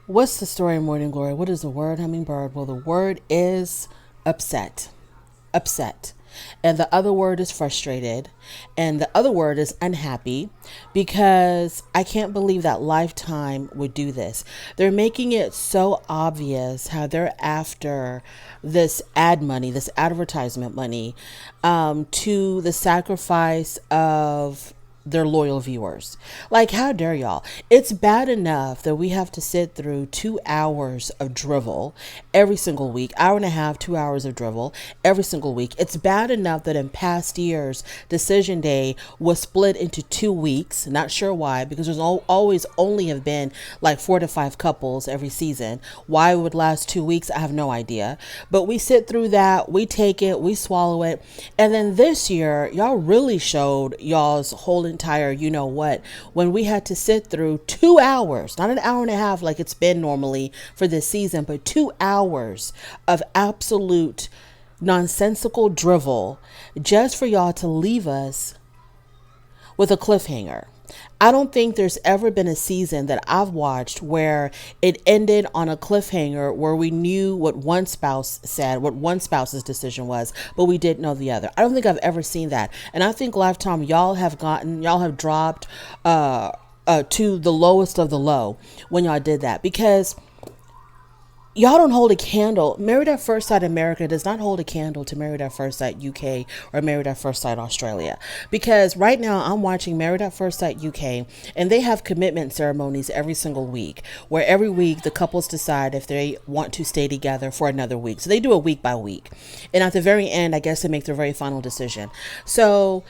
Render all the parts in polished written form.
What's the story in Morning Glory? What is the word, hummingbird? Well, the word is upset. Upset. And the other word is frustrated. And the other word is unhappy because I can't believe that Lifetime would do this. They're making it so obvious how they're after this ad money, this advertisement money, to the sacrifice of their loyal viewers. Like, how dare y'all? It's bad enough that we have to sit through 2 hours of drivel every single week, hour and a half, 2 hours of drivel every single week. It's bad enough that in past years, Decision Day was split into 2 weeks. Not sure why, because there's always only have been like 4 to 5 couples every season. Why it would last 2 weeks, I have no idea. But we sit through that, we take it, we swallow it. And then this year, y'all really showed y'all's whole entire you know what when we had to sit through 2 hours, not an hour and a half like it's been normally for this season, but 2 hours of absolute nonsensical drivel just for y'all to leave us with a cliffhanger. I don't think there's ever been a season that I've watched where it ended on a cliffhanger where we knew what one spouse said, what one spouse's decision was, but we didn't know the other. I don't think I've ever seen that. And I think Lifetime, y'all have dropped to the lowest of the low when y'all did that, because y'all don't hold a candle. Married at First Sight America does not hold a candle to Married at First Sight UK or Married at First Sight Australia. Because right now I'm watching Married at First Sight UK, and they have commitment ceremonies every single week, where every week the couples decide if they want to stay together for another week. So they do it week by week. And at the very end, I guess they make their very final decision. So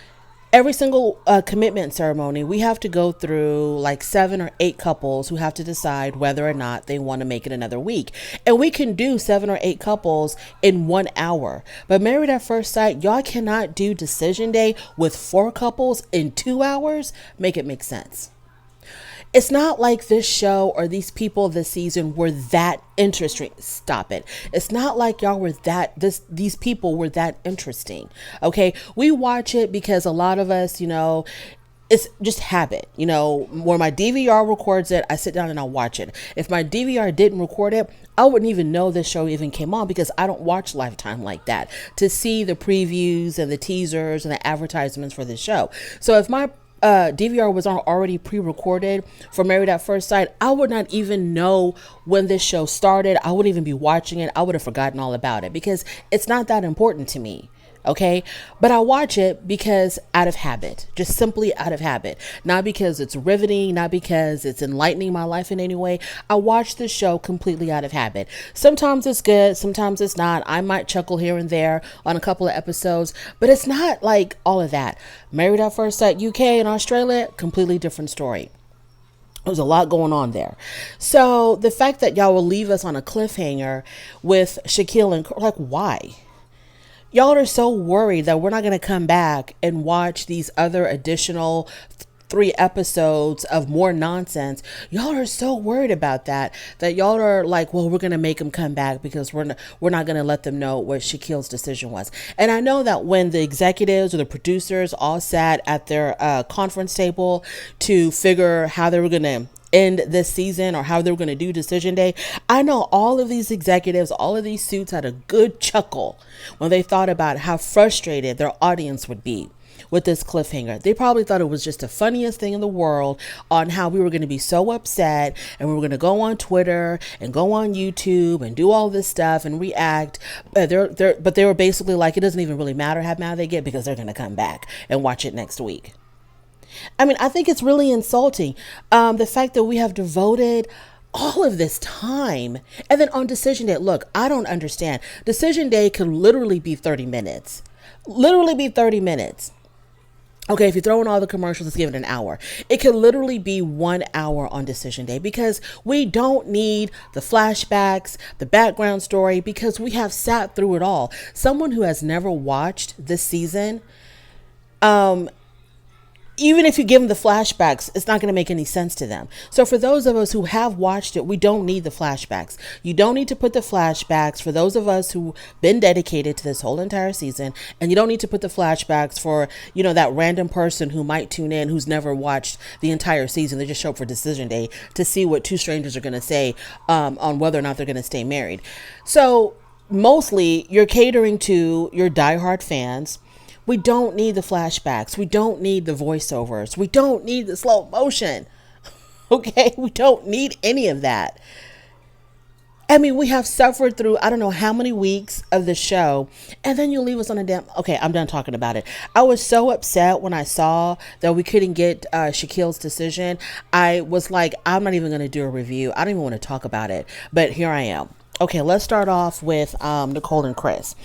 every single commitment ceremony, we have to go through like 7 or 8 couples who have to decide whether or not they want to make it another week. And we can do 7 or 8 couples in 1 hour. But Married at First Sight, y'all cannot do Decision Day with 4 couples in 2 hours. Make it make sense. It's not like this show or these people this season were that interesting. Stop it. It's not like y'all were these people were that interesting. Okay. We watch it because a lot of us, it's just habit, where my DVR records it, I sit down and I watch it. If my DVR didn't record it, I wouldn't even know this show even came on, because I don't watch Lifetime like that to see the previews and the teasers and the advertisements for this show. So if my DVR was already pre-recorded for Married at First Sight, I would not even know when this show started. I wouldn't even be watching it. I would have forgotten all about it because it's not that important to me. Okay. But I watch it because out of habit, just simply out of habit, not because it's riveting, not because it's enlightening my life in any way. I watch the show completely out of habit. Sometimes it's good. Sometimes it's not. I might chuckle here and there on a couple of episodes, but it's not like all of that. Married at First Sight UK and Australia, completely different story. There's a lot going on there. So the fact that y'all will leave us on a cliffhanger with Shaquille and like, why? Y'all are so worried that we're not going to come back and watch these other additional 3 episodes of more nonsense. Y'all are so worried about that y'all are like, well, we're going to make them come back because we're not going to let them know what Shaquille's decision was. And I know that when the executives or the producers all sat at their conference table to figure how they were going to end this season or how they were going to do Decision Day, I know all of these executives, all of these suits had a good chuckle when they thought about how frustrated their audience would be with this cliffhanger. They probably thought it was just the funniest thing in the world on how we were going to be so upset and we were going to go on Twitter and go on YouTube and do all this stuff and react. But they were basically like, it doesn't even really matter how mad they get because they're going to come back and watch it next week. I mean, I think it's really insulting. The fact that we have devoted all of this time and then on Decision Day, look, I don't understand. Decision Day could literally be 30 minutes. Literally be 30 minutes. Okay, if you throw in all the commercials, let's give it an hour. It could literally be 1 hour on Decision Day because we don't need the flashbacks, the background story, because we have sat through it all. Someone who has never watched this season, even if you give them the flashbacks, it's not going to make any sense to them. So for those of us who have watched it, we don't need the flashbacks. You don't need to put the flashbacks for those of us who've been dedicated to this whole entire season. And you don't need to put the flashbacks for, that random person who might tune in, who's never watched the entire season. They just show up for decision day to see what two strangers are going to say on whether or not they're going to stay married. So mostly you're catering to your diehard fans. We don't need the flashbacks. We don't need the voiceovers. We don't need the slow motion. Okay? We don't need any of that. I mean, we have suffered through, I don't know how many weeks of the show, and then you leave us on a damn... Okay, I'm done talking about it. I was so upset when I saw that we couldn't get Shaquille's decision. I was like, I'm not even going to do a review. I don't even want to talk about it. But here I am. Okay, let's start off with Nicole and Chris.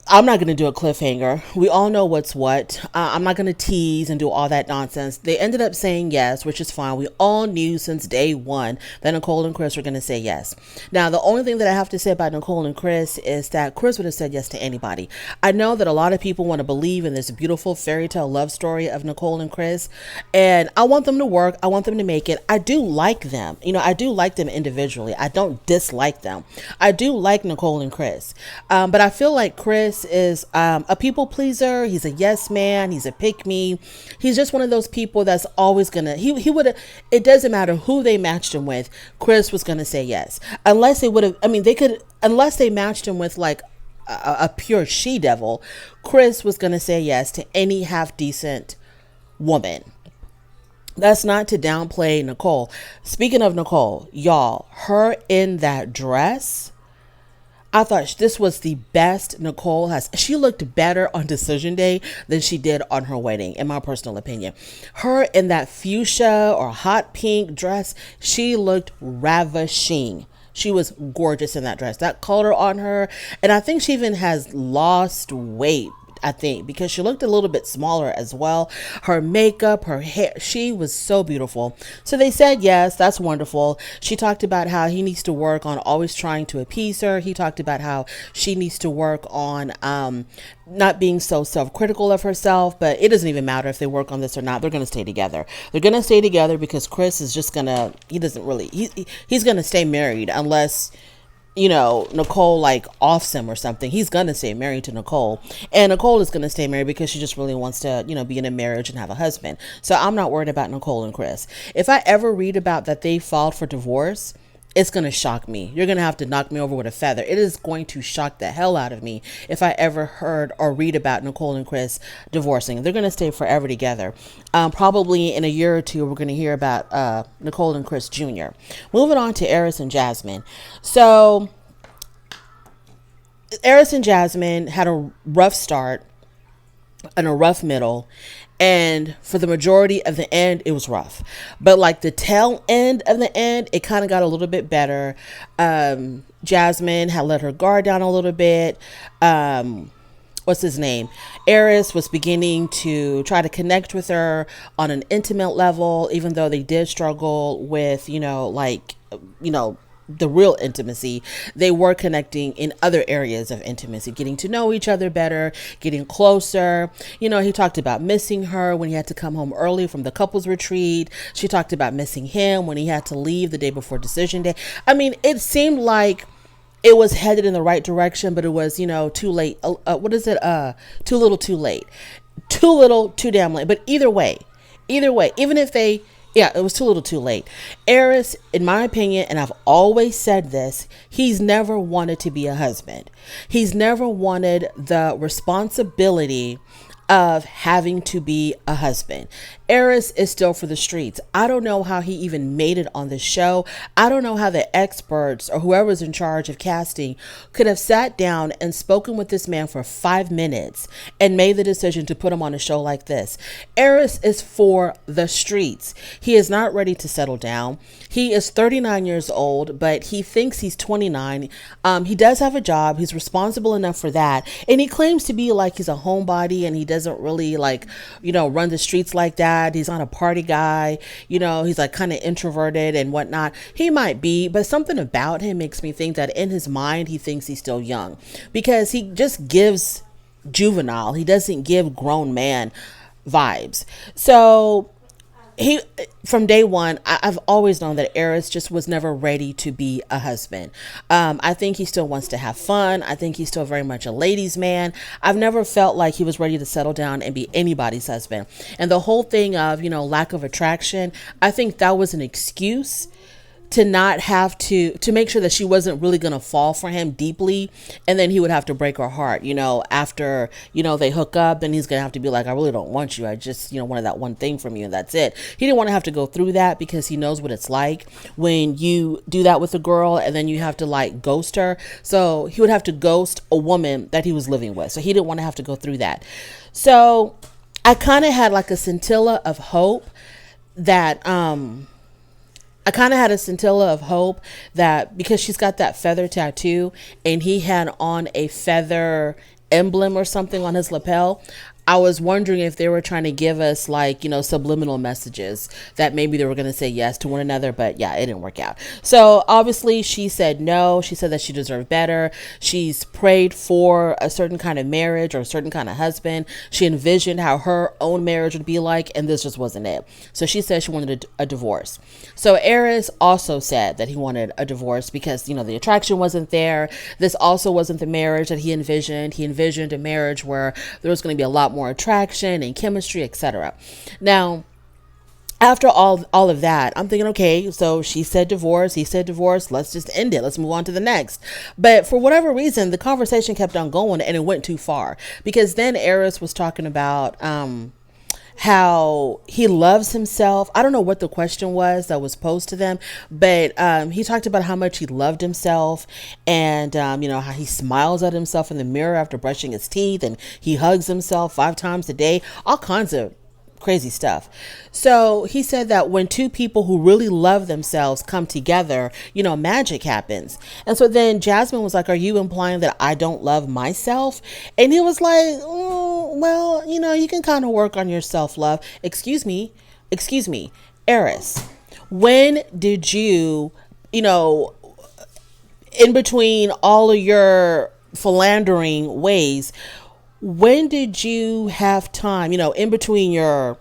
I'm not going to do a cliffhanger. We all know what's what. I'm not going to tease and do all that nonsense. They ended up saying yes, which is fine. We all knew since day one that Nicole and Chris were going to say yes. Now, the only thing that I have to say about Nicole and Chris is that Chris would have said yes to anybody. I know that a lot of people want to believe in this beautiful fairy tale love story of Nicole and Chris, and I want them to work. I want them to make it. I do like them. I do like them individually. I don't dislike them. I do like Nicole and Chris, but I feel like Chris is a people pleaser. He's a yes man. He's a pick me. He's just one of those people that's always gonna, he would, it doesn't matter who they matched him with, Chris was gonna say yes, unless they would have, unless they matched him with like a pure she devil. Chris was gonna say yes to any half decent woman. That's not to downplay Nicole. Speaking of Nicole, y'all, her in that dress, I thought this was the best Nicole has. She looked better on decision day than she did on her wedding, in my personal opinion. Her in that fuchsia or hot pink dress, she looked ravishing. She was gorgeous in that dress. That color on her. And I think she even has lost weight, I think, because she looked a little bit smaller as well. Her makeup, her hair, she was so beautiful. So they said yes, that's wonderful. She talked about how he needs to work on always trying to appease her. He talked about how she needs to work on not being so self-critical of herself, but it doesn't even matter if they work on this or not. They're going to stay together. They're going to stay together because Chris is just going to, he's going to stay married unless Nicole like offs him or something. He's gonna stay married to Nicole, and Nicole is gonna stay married because she just really wants to, be in a marriage and have a husband. So I'm not worried about Nicole and Chris. If I ever read about that they filed for divorce, it's going to shock me. You're going to have to knock me over with a feather. It is going to shock the hell out of me if I ever heard or read about Nicole and Chris divorcing. They're going to stay forever together. Probably in a year or two, we're going to hear about Nicole and Chris Jr. Moving on to Eris and Jasmine. So Eris and Jasmine had a rough start and a rough middle, and for the majority of the end it was rough, but like the tail end of the end, it kind of got a little bit better. Jasmine had let her guard down a little bit. What's his name? Eris was beginning to try to connect with her on an intimate level, even though they did struggle with the real intimacy. They were connecting in other areas of intimacy, getting to know each other better, getting closer. He talked about missing her when he had to come home early from the couples retreat. She talked about missing him when he had to leave the day before decision day. It seemed like it was headed in the right direction, but it was, too late. What is it? Too little, too late. Too little, too damn late. But either way, even if it was too little too late. Eris, in my opinion, and I've always said this, he's never wanted to be a husband. He's never wanted the responsibility of having to be a husband. Eris is still for the streets. I don't know how he even made it on the show. I don't know how the experts or whoever's in charge of casting could have sat down and spoken with this man for 5 minutes and made the decision to put him on a show like this. Eris is for the streets. He is not ready to settle down. He is 39 years old, but he thinks he's 29. He does have a job. He's responsible enough for that. And he claims to be like he's a homebody and he doesn't really run the streets like that. He's not a party guy. He's like kind of introverted and whatnot. He might be, but something about him makes me think that in his mind, he thinks he's still young because he just gives juvenile. He doesn't give grown man vibes. So he, from day one, I've always known that Eris just was never ready to be a husband. I think he still wants to have fun. I think he's still very much a ladies man. I've never felt like he was ready to settle down and be anybody's husband. And the whole thing of, lack of attraction, I think that was an excuse to not have to make sure that she wasn't really going to fall for him deeply, and then he would have to break her heart, after they hook up. Then he's going to have to be like, I really don't want you, I just wanted that one thing from you, and that's it. He didn't want to have to go through that, because he knows what it's like when you do that with a girl and then you have to like ghost her. So he would have to ghost a woman that he was living with, so he didn't want to have to go through that. So I kind of had like a scintilla of hope that because she's got that feather tattoo and he had on a feather emblem or something on his lapel, I was wondering if they were trying to give us like, subliminal messages that maybe they were going to say yes to one another. But yeah, it didn't work out. So obviously she said no. She said that she deserved better. She's prayed for a certain kind of marriage or a certain kind of husband. She envisioned how her own marriage would be like, and this just wasn't it. So she said she wanted a divorce. So Eris also said that he wanted a divorce because, the attraction wasn't there. This also wasn't the marriage that he envisioned. He envisioned a marriage where there was going to be a lot more attraction and chemistry, etc. Now, after all of that, I'm thinking, okay, so she said divorce, he said divorce, let's just end it. Let's move on to the next. But for whatever reason, the conversation kept on going and it went too far, because then Eris was talking about how he loves himself. I don't know what the question was that was posed to them, but he talked about how much he loved himself, and how he smiles at himself in the mirror after brushing his teeth, and he hugs himself 5 times a day, all kinds of crazy stuff. So he said that when two people who really love themselves come together, magic happens. And so then Jasmine was like, are you implying that I don't love myself? And he was like, well, you can kind of work on your self-love. Excuse me, Eris, when did you, in between all of your philandering ways, when did you have time, in between your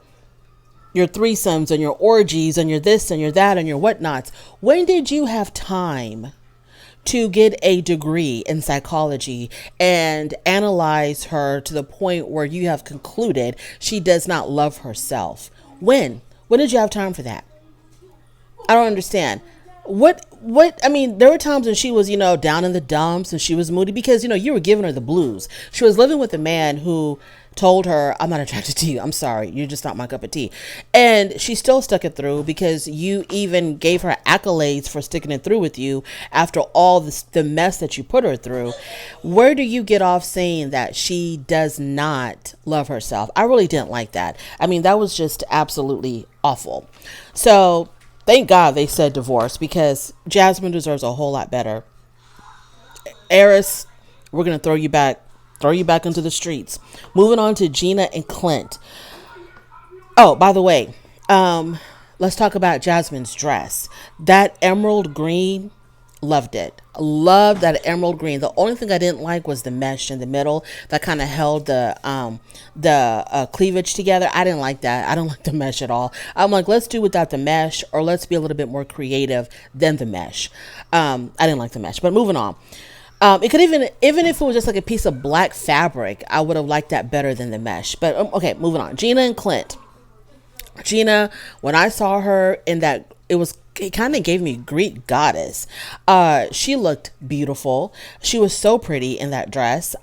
threesomes and your orgies and your this and your that and your whatnots, when did you have time to get a degree in psychology and analyze her to the point where you have concluded she does not love herself? When did you have time for that? I don't understand. I mean, there were times when she was, down in the dumps and she was moody because, you were giving her the blues. She was living with a man who told her, I'm not attracted to you. I'm sorry. You're just not my cup of tea. And she still stuck it through because you even gave her accolades for sticking it through with you after all the mess that you put her through. Where do you get off saying that she does not love herself? I really didn't like that. I mean, that was just absolutely awful. So thank God they said divorce, because Jasmine deserves a whole lot better. Eris, we're going to throw you back into the streets. Moving on to Gina and Clint. Oh, by the way, let's talk about Jasmine's dress. That emerald green, loved it. Loved that emerald green. The only thing I didn't like was the mesh in the middle that kind of held the cleavage together. I didn't like that. I don't like the mesh at all. I'm like, let's do without the mesh, or let's be a little bit more creative than the mesh. I didn't like the mesh, but moving on. It could even if it was just like a piece of black fabric, I would have liked that better than the mesh. But okay, moving on. Gina and Clint. Gina, when I saw her in that, it kind of gave me Greek goddess. She looked beautiful. She was so pretty in that dress.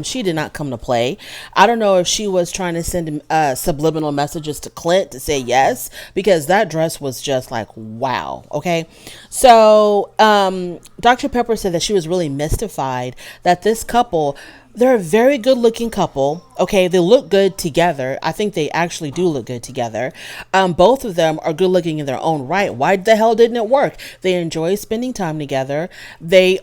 She did not come to play. I don't know if she was trying to send subliminal messages to Clint to say yes, because that dress was just like, wow. Okay. So, Dr. Pepper said that she was really mystified that this couple, they're a very good looking couple. Okay. They look good together. I think they actually do look good together. Both of them are good looking in their own right. Why the hell didn't it work? They enjoy spending time together. They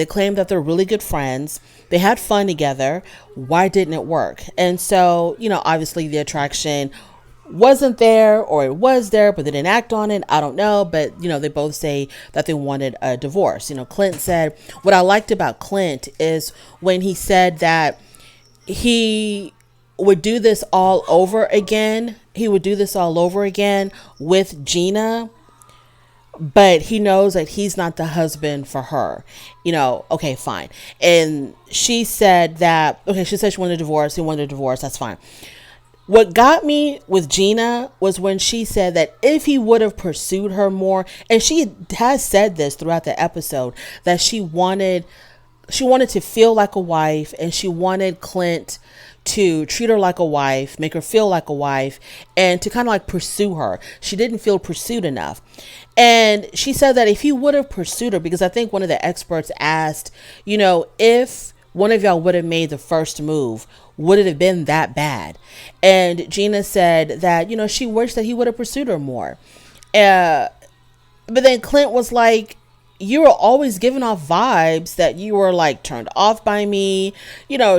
claim that they're really good friends. They had fun together. Why didn't it work? And so, obviously the attraction wasn't there, or it was there, but they didn't act on it. I don't know. But, they both say that they wanted a divorce. Clint said, what I liked about Clint is when he said that he would do this all over again. He would do this all over again with Gina, but he knows that he's not the husband for her. Okay, fine. And she said that, okay, she said she wanted a divorce. He wanted a divorce. That's fine. What got me with Gina was when she said that if he would have pursued her more, and she has said this throughout the episode, that she wanted to feel like a wife, and she wanted Clint to treat her like a wife, make her feel like a wife, and to kind of like pursue her. She didn't feel pursued enough. And she said that if he would have pursued her, because I think one of the experts asked, if one of y'all would have made the first move, would it have been that bad? And Gina said that, she wished that he would have pursued her more. But then Clint was like, you were always giving off vibes that you were like turned off by me.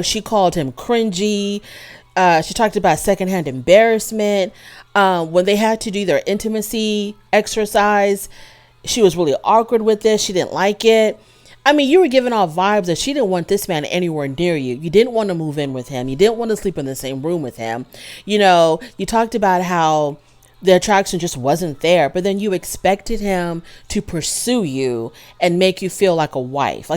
She called him cringy. She talked about secondhand embarrassment. When they had to do their intimacy exercise, she was really awkward with this. She didn't like it. I mean, you were giving off vibes that she didn't want this man anywhere near you. You didn't want to move in with him. You didn't want to sleep in the same room with him. You talked about how the attraction just wasn't there, but then you expected him to pursue you and make you feel like a wife.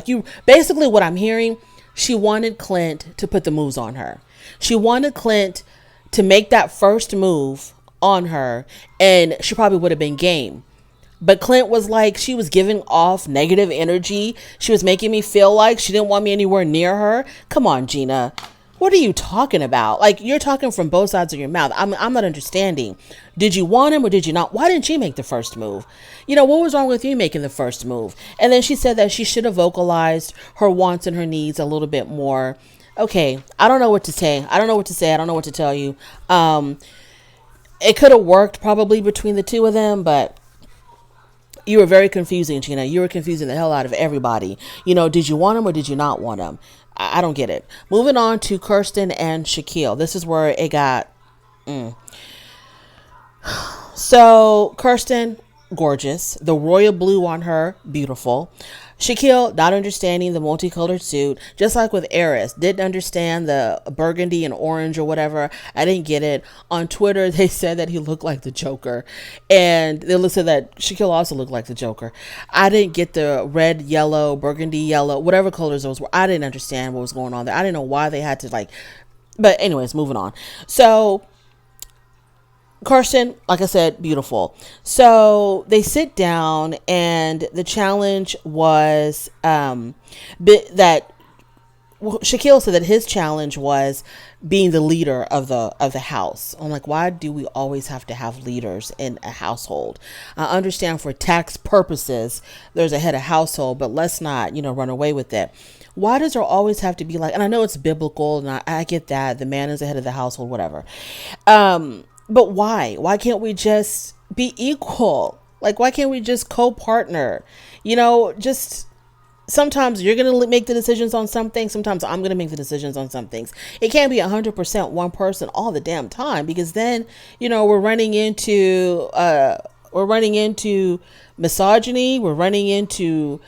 Basically what I'm hearing, she wanted Clint to put the moves on her. She wanted Clint to make that first move on her, and she probably would have been game. But Clint was like, she was giving off negative energy. She was making me feel like she didn't want me anywhere near her. Come on, Gina. What are you talking about? You're talking from both sides of your mouth. I'm not understanding. Did you want him or did you not? Why didn't she make the first move? What was wrong with you making the first move? And then she said that she should have vocalized her wants and her needs a little bit more. Okay, I don't know what to say. I don't know what to tell you. It could have worked probably between the two of them, but you were very confusing, Gina. You were confusing the hell out of everybody. Did you want him or did you not want him? I don't get it. Moving on to Kirsten and Shaquille. This is where it got... So, Kirsten, gorgeous. The royal blue on her, beautiful. Shaquille, not understanding the multicolored suit, just like with Eris, didn't understand the burgundy and orange or whatever. I didn't get it. On Twitter, they said that he looked like the Joker, and they said that Shaquille also looked like the Joker. I didn't get the red, yellow, burgundy, yellow, whatever colors those were. I didn't understand what was going on there. I didn't know why they had to but anyways, moving on. So Kirsten, like I said, beautiful. So they sit down, and the challenge was that Shaquille said that his challenge was being the leader of the house. I'm like, why do we always have to have leaders in a household? I understand for tax purposes, there's a head of household, but let's not, run away with it. Why does there always have to be and I know it's biblical, and I get that the man is the head of the household, whatever. But why? Why can't we just be equal? Why can't we just co-partner? Just sometimes you're going to make the decisions on some things. Sometimes I'm going to make the decisions on some things. It can't be 100% one person all the damn time, because then, we're running into misogyny. We're running into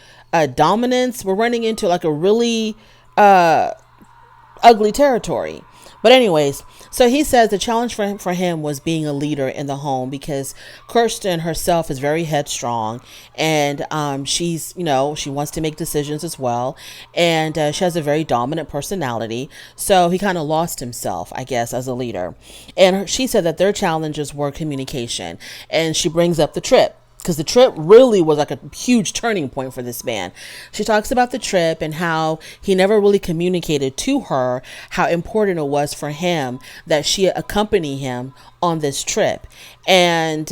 dominance. We're running into a really ugly territory. But anyways, so he says the challenge for him was being a leader in the home, because Kirsten herself is very headstrong, and she's, she wants to make decisions as well. And she has a very dominant personality. So he kind of lost himself, I guess, as a leader. And she said that their challenges were communication. And she brings up the trip, because the trip really was a huge turning point for this man. She talks about the trip and how he never really communicated to her how important it was for him that she accompany him on this trip. And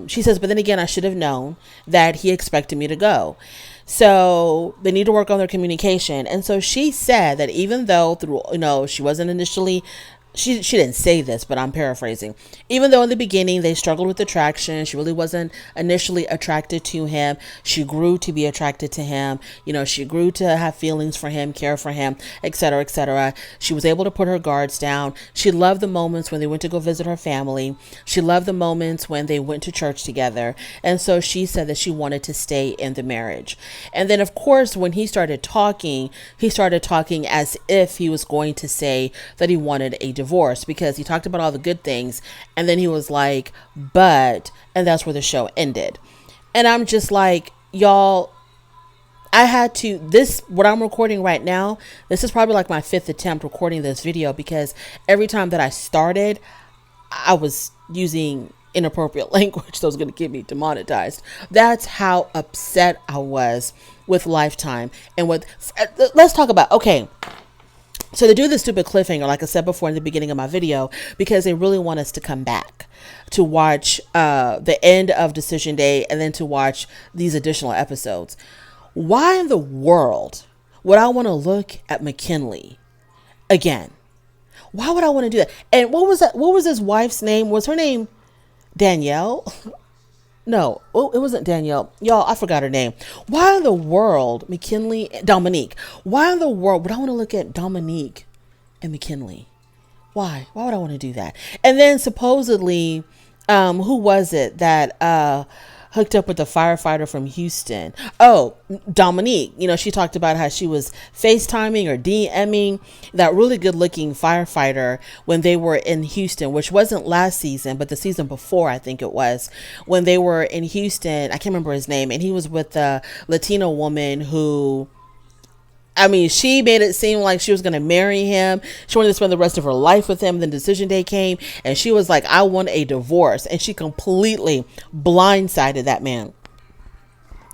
she says, but then again, I should have known that he expected me to go. So they need to work on their communication. And so she said that even though she wasn't initially... She didn't say this, but I'm paraphrasing. Even though in the beginning they struggled with attraction, she really wasn't initially attracted to him. She grew to be attracted to him. She grew to have feelings for him, care for him, etc., etc. She was able to put her guards down. She loved the moments when they went to go visit her family. She loved the moments when they went to church together. And so she said that she wanted to stay in the marriage. And then, of course, when he started talking as if he was going to say that he wanted a divorced, because he talked about all the good things, and then he was like, but, and that's where the show ended. And I'm just like, y'all, I had to, this, what I'm recording right now, this is probably like my 5th attempt recording this video, because every time that I started, I was using inappropriate language that was going to get me demonetized. That's how upset I was with Lifetime. And with, let's talk about, okay, so they do this stupid cliffhanger, like I said before in the beginning of my video, because they really want us to come back to watch the end of Decision Day, and then to watch these additional episodes. Why in the world would I want to look at McKinley again? Why would I want to do that? And what was that? What was his wife's name? Was her name Danielle? No, it wasn't Danielle. Y'all, I forgot her name. Why in the world, Dominique? Why in the world would I want to look at Dominique and McKinley? Why? Why would I want to do that? And then supposedly, who was it that hooked up with the firefighter from Houston? Oh, Dominique. You know, she talked about how she was FaceTiming or DMing that really good looking firefighter when they were in Houston, which wasn't last season, but the season before, I think it was, when they were in Houston. I can't remember his name. And he was with a Latino woman who, I mean, she made it seem like she was going to marry him. She wanted to spend the rest of her life with him. Then Decision Day came, and she was like, I want a divorce. And she completely blindsided that man.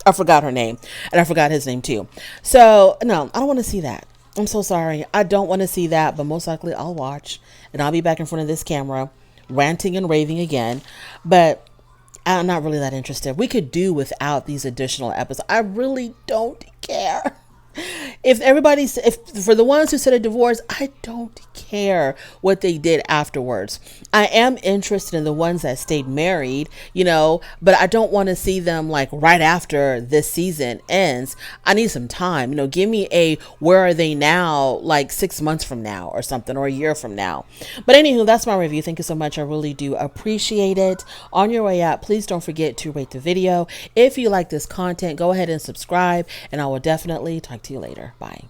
I forgot her name, and I forgot his name too. So no, I don't want to see that. I'm so sorry. I don't want to see that, but most likely I'll watch, and I'll be back in front of this camera ranting and raving again. But I'm not really that interested. We could do without these additional episodes. I really don't care. If for the ones who said a divorce, I don't care what they did afterwards. I am interested in the ones that stayed married, you know, but I don't want to see them like right after this season ends. I need some time, you know, give me a, where are they now, like 6 months from now or something, or a year from now. But anywho, that's my review. Thank you so much. I really do appreciate it. On your way out, please don't forget to rate the video. If you like this content, go ahead and subscribe, and I will definitely talk to you later. Bye.